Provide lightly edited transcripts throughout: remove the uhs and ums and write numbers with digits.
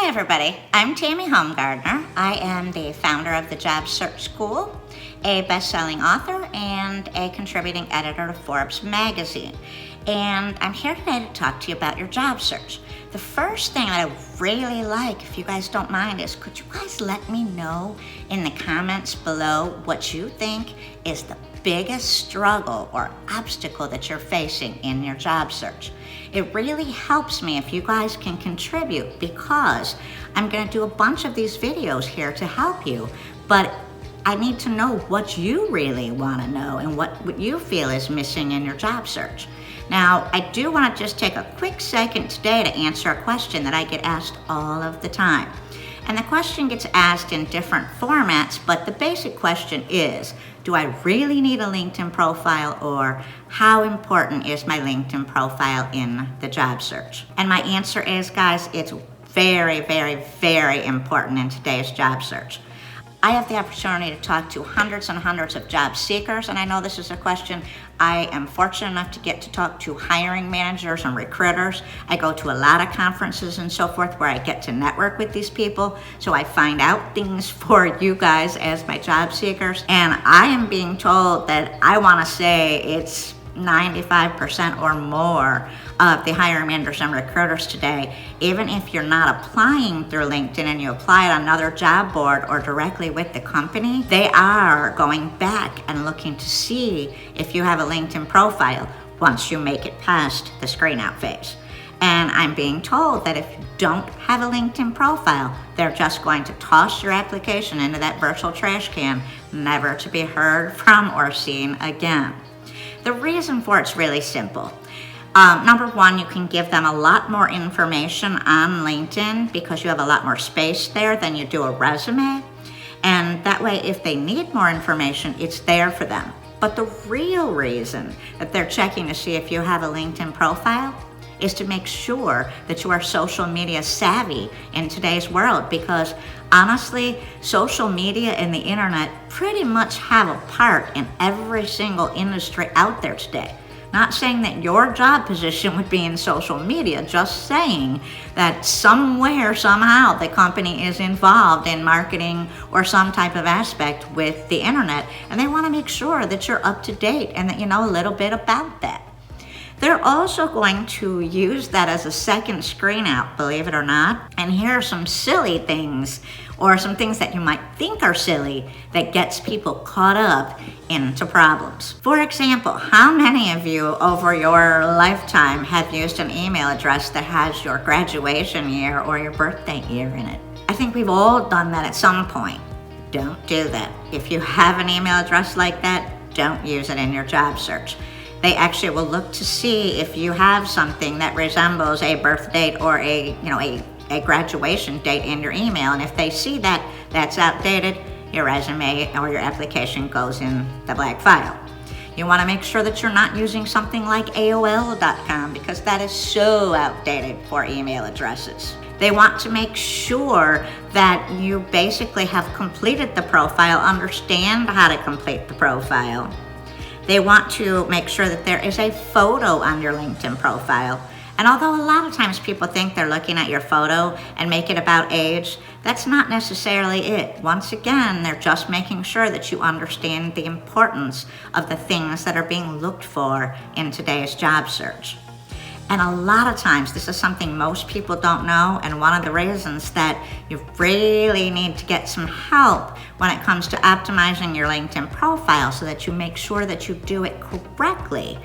Hi everybody, I'm Tammy Homegardner. I am the founder of the Job Search School, a best-selling author, and a contributing editor to Forbes magazine. And I'm here today to talk to you about your job search. The first thing that I really like, if you guys don't mind, is could you guys let me know in the comments below what you think is the biggest struggle or obstacle that you're facing in your job search. It really helps me if you guys can contribute, because I'm going to do a bunch of these videos here to help you, but I need to know what you really want to know and what you feel is missing in your job search. Now, I do want to just take a quick second today to answer a question that I get asked all of the time. And the question gets asked in different formats, but the basic question is, do I really need a LinkedIn profile, or how important is my LinkedIn profile in the job search? And my answer is, guys, it's very, very, very important in today's job search. I have the opportunity to talk to hundreds and hundreds of job seekers, and I know this is a question. I am fortunate enough to get to talk to hiring managers and recruiters. I go to a lot of conferences and so forth where I get to network with these people, so I find out things for you guys as my job seekers. And I am being told that I want to say it's 95% or more of the hiring managers and recruiters today, even if you're not applying through LinkedIn and you apply at another job board or directly with the company, they are going back and looking to see if you have a LinkedIn profile once you make it past the screen out phase. And I'm being told that if you don't have a LinkedIn profile, they're just going to toss your application into that virtual trash can, never to be heard from or seen again. The reason for it's really simple. Number one, you can give them a lot more information on LinkedIn because you have a lot more space there than you do a resume. And that way, if they need more information, it's there for them. But the real reason that they're checking to see if you have a LinkedIn profile is to make sure that you are social media savvy in today's world, because honestly, social media and the internet pretty much have a part in every single industry out there today. Not saying that your job position would be in social media, just saying that somewhere, somehow, the company is involved in marketing or some type of aspect with the internet, and they want to make sure that you're up to date and that you know a little bit about that. They're also going to use that as a second screen out, believe it or not. And here are some silly things, or some things that you might think are silly, that gets people caught up into problems. For example, how many of you over your lifetime have used an email address that has your graduation year or your birthday year in it? I think we've all done that at some point. Don't do that. If you have an email address like that, don't use it in your job search. They actually will look to see if you have something that resembles a birth date or a graduation date in your email. And if they see that that's outdated, your resume or your application goes in the black file. You want to make sure that you're not using something like AOL.com, because that is so outdated for email addresses. They want to make sure that you basically have completed the profile, understand how to complete the profile. They want to make sure that there is a photo on your LinkedIn profile. And although a lot of times people think they're looking at your photo and make it about age, that's not necessarily it. Once again, they're just making sure that you understand the importance of the things that are being looked for in today's job search. And a lot of times, this is something most people don't know, and one of the reasons that you really need to get some help when it comes to optimizing your LinkedIn profile so that you make sure that you do it correctly,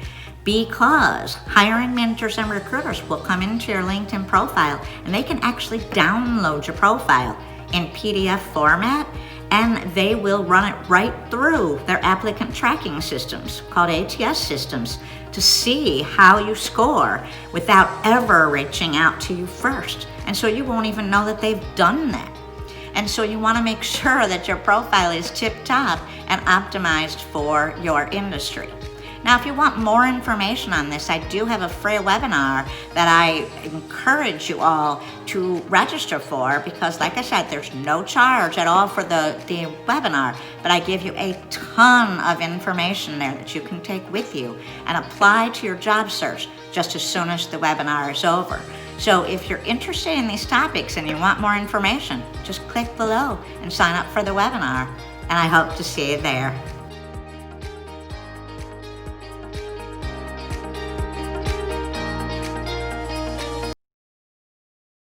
because hiring managers and recruiters will come into your LinkedIn profile and they can actually download your profile in PDF format, and they will run it right through their applicant tracking systems called ATS systems to see how you score without ever reaching out to you first. And so you won't even know that they've done that. And so you want to make sure that your profile is tip-top and optimized for your industry. Now, if you want more information on this, I do have a free webinar that I encourage you all to register for, because like I said, there's no charge at all for the webinar, but I give you a ton of information there that you can take with you and apply to your job search just as soon as the webinar is over. So if you're interested in these topics and you want more information, just click below and sign up for the webinar. And I hope to see you there.